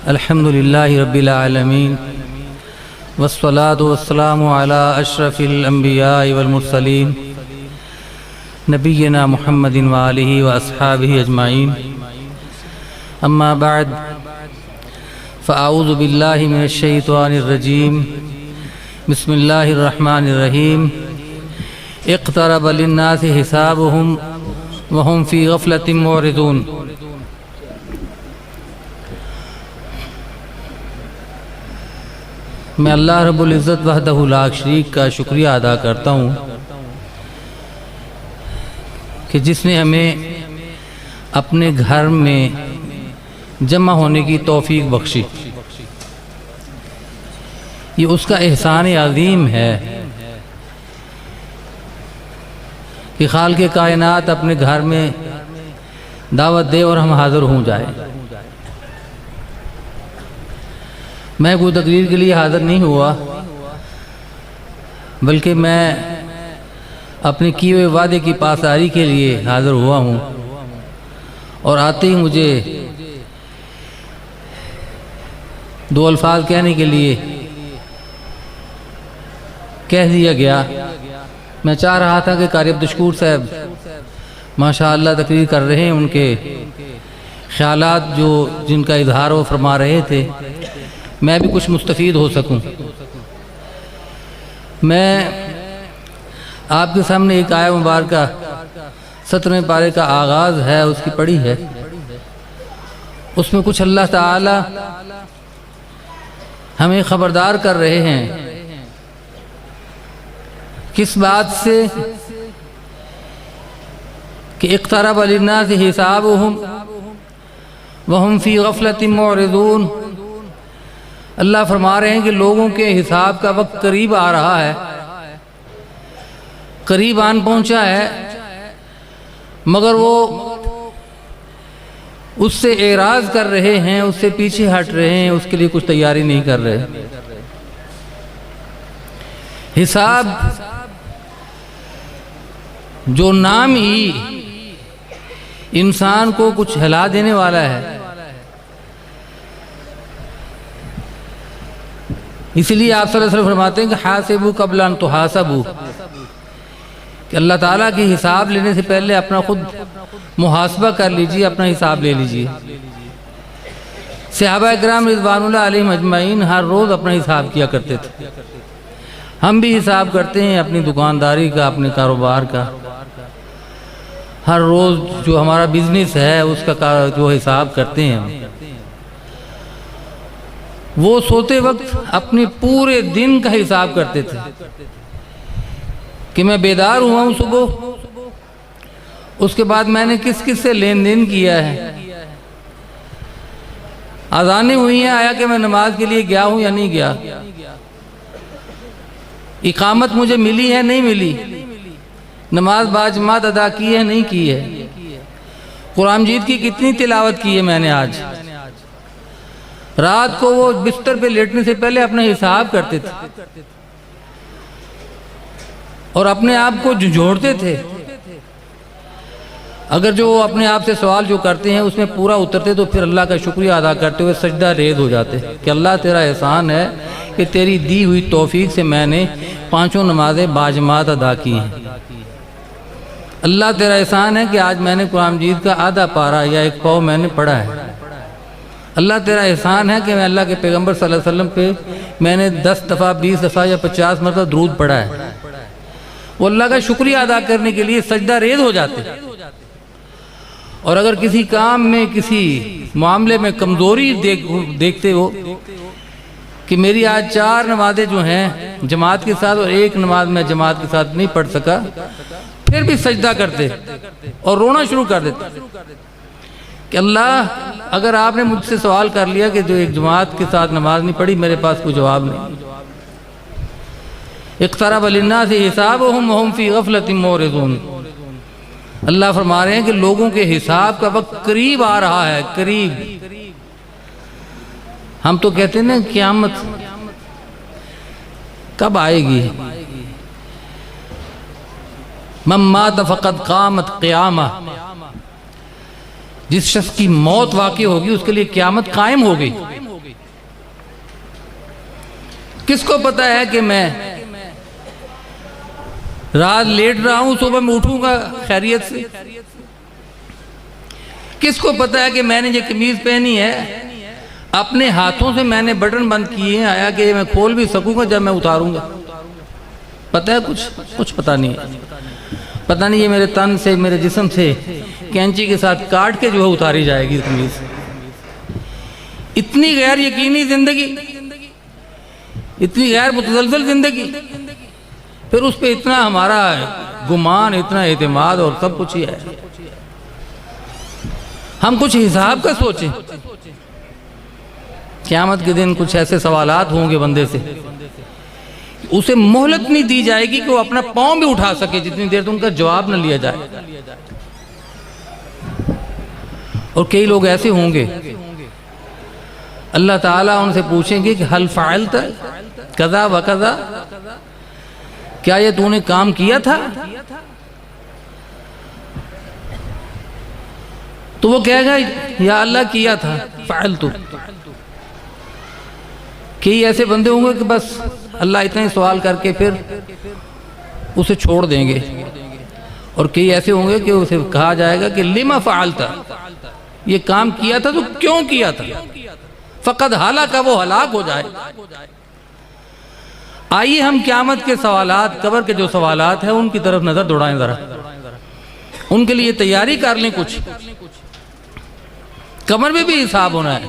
الحمد للہ رب العالمین والصلاة والسلام علی اشرف الانبیاء والمرسلین نبینا محمد وآلہ واصحابہ اجمعین اما بعد فاعوذ باللہ من الشیطان الرجیم بسم اللہ الرحمن الرحیم اقترب للناس حسابهم وهم فی غفلۃ معرضون۔ میں اللہ رب العزت وحدہ لا شریک کا شکریہ ادا کرتا ہوں کہ جس نے ہمیں اپنے گھر میں جمع ہونے کی توفیق بخشی۔ یہ اس کا احسان عظیم ہے کہ خالق کائنات اپنے گھر میں دعوت دے اور ہم حاضر ہوں جائیں۔ میں کوئی تقریر کے لیے حاضر نہیں ہوا، بلکہ میں اپنے کیے ہوئے وعدے کی پاسداری کے لیے حاضر ہوا ہوں، اور آتے ہی مجھے دو الفاظ کہنے کے لیے کہہ دیا گیا۔ میں چاہ رہا تھا کہ قاری عبدالشکور صاحب ماشاءاللہ تقریر کر رہے ہیں، ان کے خیالات جن کا اظہار وہ فرما رہے تھے، میں بھی کچھ مستفید ہو سکوں۔ میں آپ کے سامنے ایک آیہ مبارکہ 17ویں پارے کا آغاز ہے، اس کی پڑھی ہے۔ اس میں کچھ اللہ تعالی ہمیں خبردار کر رہے ہیں، کس بات سے؟ کہ اقترب للناس حسابهم وهم فی غفلۃ معرضون۔ اللہ فرما رہے ہیں کہ لوگوں کے حساب کا وقت قریب آ رہا ہے، قریب آن پہنچا ہے، مگر وہ اس سے اعراض کر رہے ہیں، اس سے پیچھے ہٹ رہے ہیں، اس کے لیے کچھ تیاری نہیں کر رہے۔ حساب جو نام ہی انسان کو کچھ ہلا دینے والا ہے، اسی لیے آپ صلی اللہ علیہ وسلم فرماتے ہیں کہ حاسبوا قبل ان تحاسبوا، کہ اللہ تعالیٰ کی حساب لینے سے پہلے اپنا خود محاسبہ کر لیجئے، اپنا حساب لے لیجئے۔ صحابہ اکرام رضوان اللہ علیہم اجمعین ہر روز اپنا حساب کیا کرتے تھے۔ ہم بھی حساب کرتے ہیں اپنی دکانداری کا، اپنے کاروبار کا۔ ہر روز جو ہمارا بزنس ہے اس کا جو حساب کرتے ہیں ہم۔ وہ سوتے وقت اپنے پورے دن کا حساب کرتے تھے کہ میں بیدار ہوا ہوں صبح، اس کے بعد میں نے کس کس سے لین دین کیا ہے، اذانیں ہوئی ہیں، آیا کہ میں نماز کے لیے گیا ہوں یا نہیں گیا، اقامت مجھے ملی ہے نہیں ملی، نماز باجماعت ادا کی ہے نہیں کی ہے، قرآن مجید کی کتنی تلاوت کی ہے میں نے آج۔ رات کو وہ بستر پہ لیٹنے سے پہلے اپنا حساب کرتے تھے اور اپنے آپ کو جھنجھوڑتے تھے۔ اگر جو اپنے آپ سے سوال جو کرتے ہیں اس میں پورا اترتے تو پھر اللہ کا شکریہ ادا کرتے ہوئے سجدہ ریز ہو جاتے کہ اللہ تیرا احسان ہے کہ تیری دی ہوئی توفیق سے میں نے 5 نمازیں باجماعت ادا کی ہیں۔ اللہ تیرا احسان ہے کہ آج میں نے قرآن مجید کا آدھا پارہ یا 1 پاؤ میں نے پڑھا ہے۔ اللہ تیرا احسان ہے کہ میں اللہ کے پیغمبر صلی اللہ علیہ وسلم پہ میں نے 10 دفعہ 20 دفعہ یا 50 مرتبہ درود پڑھا ہے۔ وہ اللہ کا شکریہ ادا کرنے کے لیے سجدہ ریز ہو جاتے۔ اور اگر کسی کام میں کسی معاملے میں کمزوری دیکھتے ہو کہ میری آج 4 نمازیں جو ہیں جماعت کے ساتھ اور 1 نماز میں جماعت کے ساتھ نہیں پڑھ سکا، پھر بھی سجدہ کرتے اور رونا شروع کر دیتے کہ اللہ اگر آپ نے مجھ سے سوال کر لیا کہ جو ایک جماعت کے ساتھ نماز نہیں پڑھی، میرے پاس کوئی جواب نہیں۔ اقترب للناس حسابهم وهم فی غفلۃ معرضون۔ اللہ فرما رہے ہیں کہ لوگوں کے حساب کا وقت قریب آ رہا ہے، قریب۔ ہم تو کہتے ہیں نا قیامت کب آئے گی؟ من مات فقد قامت قیامہ، جس شخص کی موت واقع ہوگی اس کے لیے قیامت قائم ہو گئی۔ کس کو پتا ہے کہ میں رات لیٹ رہا ہوں، صبح میں اٹھوں گا خیریت سے؟ کس کو پتا ہے کہ میں نے یہ قمیض پہنی ہے اپنے ہاتھوں سے میں نے بٹن بند کیے ہیں، آیا کہ میں کھول بھی سکوں گا جب میں اتاروں گا؟ پتا ہے کچھ پتا نہیں ہے۔ پتا نہیں یہ میرے تن سے، میرے جسم سے کینچی کے ساتھ کاٹ کے جو ہے اتاری جائے گی قمیض۔ اتنی غیر یقینی زندگی، اتنی غیر متزلزل زندگی، پھر اس پہ اتنا ہمارا گمان، اتنا اعتماد اور سب کچھ ہی ہے۔ ہم کچھ حساب کا سوچیں، قیامت کے دن کچھ ایسے سوالات ہوں گے بندے سے، اسے مہلت نہیں دی جائے گی کہ وہ اپنا پاؤں بھی اٹھا سکے جتنی دیر تک ان کا جواب نہ لیا جائے۔ اور کئی لوگ ایسے ہوں گے اللہ تعالیٰ ان سے پوچھیں گے کہ حل فعلت کذا و کذا، کیا یہ تو نے کام کیا تھا؟ تو وہ کہے گا یا اللہ کیا تھا، فعلت۔ کئی ایسے بندے ہوں گے کہ بس اللہ اتنے سوال کر کے پھر اسے چھوڑ دیں گے، اور کئی ایسے ہوں گے کہ اسے کہا جائے گا کہ لما فعلت، یہ کام کیا تھا تو کیوں کیا تھا؟ فقد ہلاک، وہ ہلاک ہو جائے۔ آئیے ہم قیامت کے سوالات، قبر کے جو سوالات ہیں ان کی طرف نظر دوڑائیں ذرا، ان کے لیے تیاری کر لیں کچھ۔ قبر میں بھی حساب ہونا ہے۔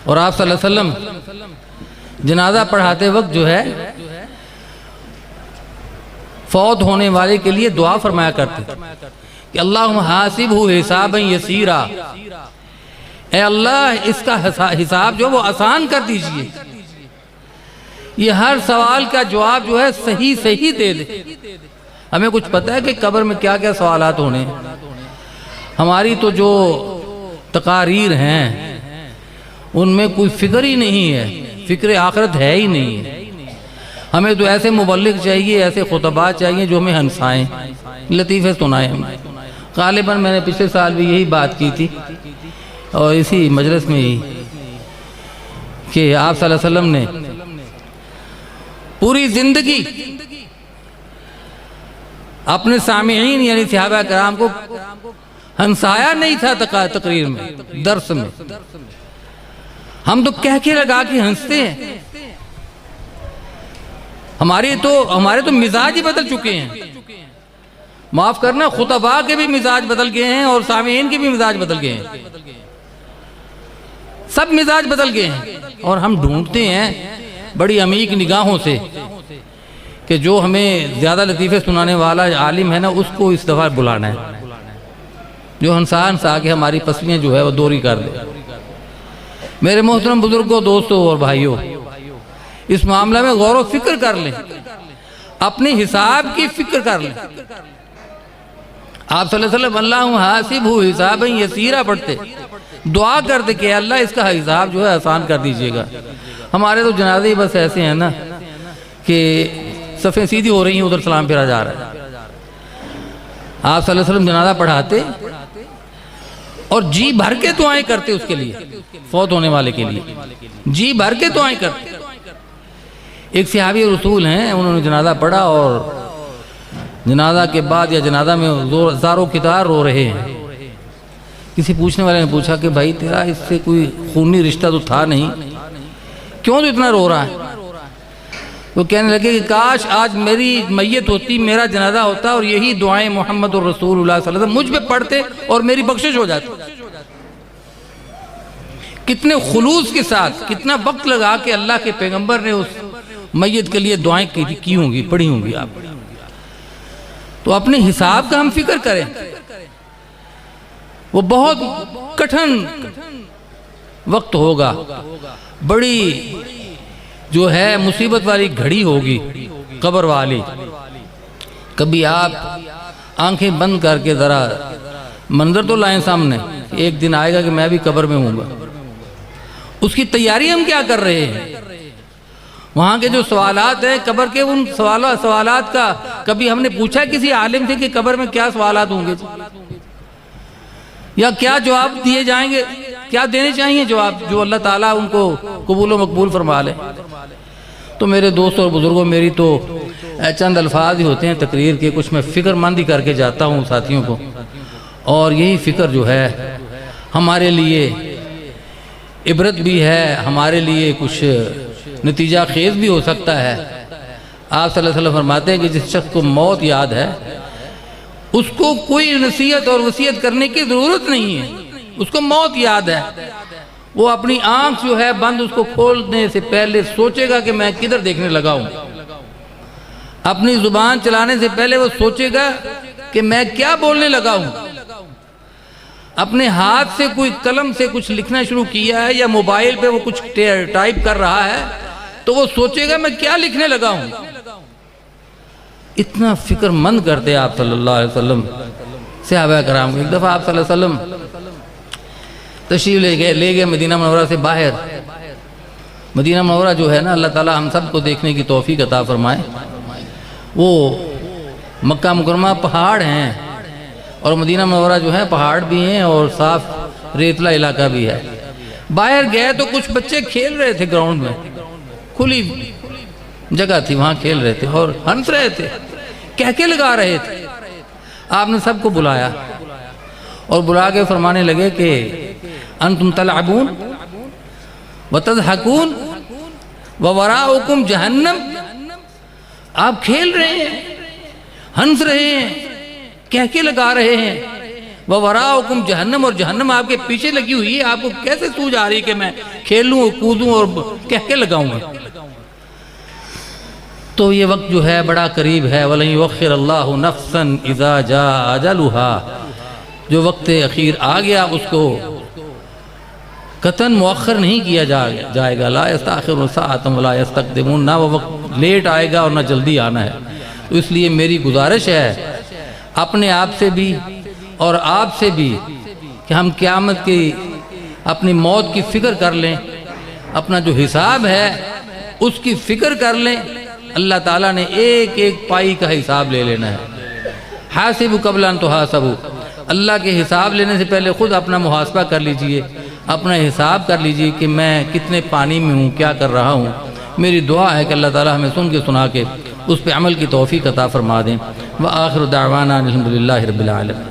اور آپ صلی اللہ علیہ وسلم جنازہ پڑھاتے وقت جو ہے فوت ہونے والے کے لیے دعا فرمایا کرتے کہ اللہم حاسبہ حسابا یسیرا، اے اللہ اس کا حساب جو وہ آسان کر دیجئے، یہ ہر سوال کا جواب جو ہے صحیح دے دے۔ ہمیں کچھ پتہ ہے کہ قبر میں کیا کیا سوالات ہونے ہیں؟ ہماری تو جو تقاریر ہیں ان میں کوئی فکر ہی نہیں ہے، فکر آخرت ہے ہی نہیں ہے۔ ہمیں تو ایسے مبلغ چاہیے، ایسے خطبہ چاہیے جو ہمیں ہنسائیں، لطیفے سنائیں ہمیں۔ غالباً میں نے پچھلے سال بھی یہی بات کی تھی اور اسی مجلس میں ہی، کہ آپ صلی اللہ علیہ وسلم نے پوری زندگی اپنے سامعین یعنی صحابہ کرام کو ہنسایا نہیں تھا تقریر میں، درس میں۔ ہم تو کہہ کے لگا کے ہنستے ہیں، ہمارے تو مزاج ہی بدل چکے ہیں۔ معاف کرنا، خطباء کے بھی مزاج بدل گئے ہیں اور سامعین کے بھی مزاج بدل گئے ہیں، سب مزاج بدل گئے ہیں۔ اور ہم ڈھونڈتے ہیں بڑی عمیق نگاہوں سے کہ جو ہمیں زیادہ لطیفے سنانے والا عالم ہے نا، اس کو اس دفعہ بلانا ہے، جو ہنسا کے ہماری پسلیاں جو ہے وہ دوری کر دے۔ میرے محترم بزرگوں، دوستوں اور بھائیوں، اس معاملہ میں غور و فکر کر لیں، اپنے حساب کی فکر کر لیں۔ آپ صلی اللہ علیہ وسلم اللہم حاسبہ حسابا یسیرا پڑھتے، دعا کرتے کہ اللہ اس کا حساب جو ہے آسان کر دیجئے گا۔ ہمارے تو جنازے ہی بس ایسے ہیں نا کہ صفیں سیدھی ہو رہی ہیں، ادھر سلام پھیرا جا رہا ہے۔ آپ صلی اللہ علیہ وسلم جنازہ پڑھاتے اور جی بھر کے دعائیں کرتے اس کے لیے، فوت ہونے والے کے لیے جی بھر کے دعائیں کرتے۔ ایک صحابی رسول ہیں، انہوں نے جنازہ پڑھا اور جنازہ کے بعد یا جنازہ میں زاروں کتار رو رہے ہیں۔ کسی پوچھنے والے نے پوچھا کہ بھائی تیرا اس سے کوئی خونی رشتہ تو تھا نہیں، کیوں تو اتنا رو رہا ہے؟ وہ کہنے لگے کہ کاش آج میری میت ہوتی، میرا جنازہ ہوتا اور یہی دعائیں محمد الرسول اللہ صلی اللہ علیہ وسلم مجھ پہ پڑھتے اور میری بخشش ہو جاتی۔ کتنے خلوص کے ساتھ، کتنا وقت لگا کہ اللہ کے پیغمبر نے اس میت کے لیے دعائیں کی ہوں گی، پڑھی ہوں گی۔ آپ تو اپنے حساب کا ہم فکر کریں۔ وہ بہت کٹھن وقت ہوگا، بڑی جو ہے مصیبت والی گھڑی ہوگی قبر والی۔ کبھی آپ آنکھیں بند کر کے ذرا منظر تو لائیں سامنے، ایک دن آئے گا کہ میں بھی قبر میں ہوں گا۔ اس کی تیاری ہم کیا کر رہے ہیں؟ وہاں کے جو سوالات ہیں قبر کے، ان سوالات کا کبھی ہم نے پوچھا کسی عالم سے کہ قبر میں کیا سوالات ہوں گے یا کیا جواب دیے جائیں گے؟ کیا دینے چاہیے جو اللہ تعالیٰ ان کو قبول و مقبول فرما لے؟ تو میرے دوستوں اور بزرگوں، میری تو چند الفاظ ہی ہوتے ہیں تقریر کے، کچھ میں فکر مندی کر کے جاتا ہوں ساتھیوں کو، اور یہی فکر جو ہے ہمارے لیے عبرت بھی ہے، ہمارے لیے کچھ نتیجہ خیز بھی ہو سکتا ہے۔ آپ صلی اللہ علیہ وسلم فرماتے ہیں کہ جس شخص کو موت یاد ہے اس کو کوئی نصیحت اور وصیت کرنے کی ضرورت نہیں ہے، اس کو موت یاد ہے، وہ اپنی آنکھ جو ہے بند اس کو کھولنے سے پہلے سوچے گا کہ میں کدھر دیکھنے لگا ہوں، اپنی زبان چلانے سے پہلے وہ سوچے گا کہ میں کیا بولنے لگا ہوں، اپنے ہاتھ سے کوئی قلم سے کچھ لکھنا شروع کیا ہے یا موبائل پہ وہ کچھ ٹائپ کر رہا ہے تو وہ سوچے گا میں کیا لکھنے لگا ہوں۔ اتنا فکر مند کرتے آپ صلی اللہ علیہ وسلم صحابہ کرام کو۔ ایک دفعہ آپ صلی اللہ علیہ وسلم تشریف لے گئے مدینہ منورہ سے باہر۔ مدینہ منورہ جو ہے نا، اللہ تعالی ہم سب کو دیکھنے کی توفیق عطا فرمائے۔ وہ مکہ مکرمہ پہاڑ ہیں اور مدینہ منورہ جو ہے پہاڑ بھی ہیں اور صاف ریتلا علاقہ بھی ہے۔ باہر گئے تو کچھ بچے کھیل رہے تھے گراؤنڈ میں، کھلی جگہ تھی، وہاں کھیل رہے تھے اور ہنس رہے تھے، کہکے لگا رہے تھے۔ آپ نے سب کو بلایا اور بلا کے فرمانے لگے کہ انتم تلعبون وتضحکون ووراءکم جہنم، آپ کھیل رہے ہیں، ہنس رہے ہیں، کہکے لگا رہے ہیں، ووراءکم جہنم، اور جہنم آپ کے پیچھے لگی ہوئی ہے، آپ کو کیسے سوجھ آ رہی کہ میں کھیلوں اور کودوں اور کہکے لگاؤں گا؟ تو یہ وقت جو ہے بڑا قریب ہے، وَلَن يُؤَخِّرَ اللَّهُ نَفْسًا إِذَا جَاءَ أَجَلُهَا، جو وقت اخیر آ گیا اس کو قطعاً مؤخر نہیں کیا جائے گا، لا يستأخر ساعة ولا يستقدمون، نہ وہ وقت لیٹ آئے گا اور نہ جلدی آنا ہے۔ تو اس لیے میری گزارش ہے اپنے آپ سے بھی اور آپ سے بھی کہ ہم قیامت کی اپنی موت کی فکر کر لیں، اپنا جو حساب ہے اس کی فکر کر لیں۔ اللہ تعالیٰ نے ایک ایک پائی کا حساب لے لینا ہے۔ حاسبوا قبل ان تحاسبوا، اللہ کے حساب لینے سے پہلے خود اپنا محاسبہ کر لیجئے، اپنا حساب کر لیجئے کہ میں کتنے پانی میں ہوں، کیا کر رہا ہوں۔ میری دعا ہے کہ اللہ تعالیٰ ہمیں سن کے سنا کے اس پہ عمل کی توفیق عطا فرما دیں۔ وآخر دعوانا الحمدللہ رب العالمین۔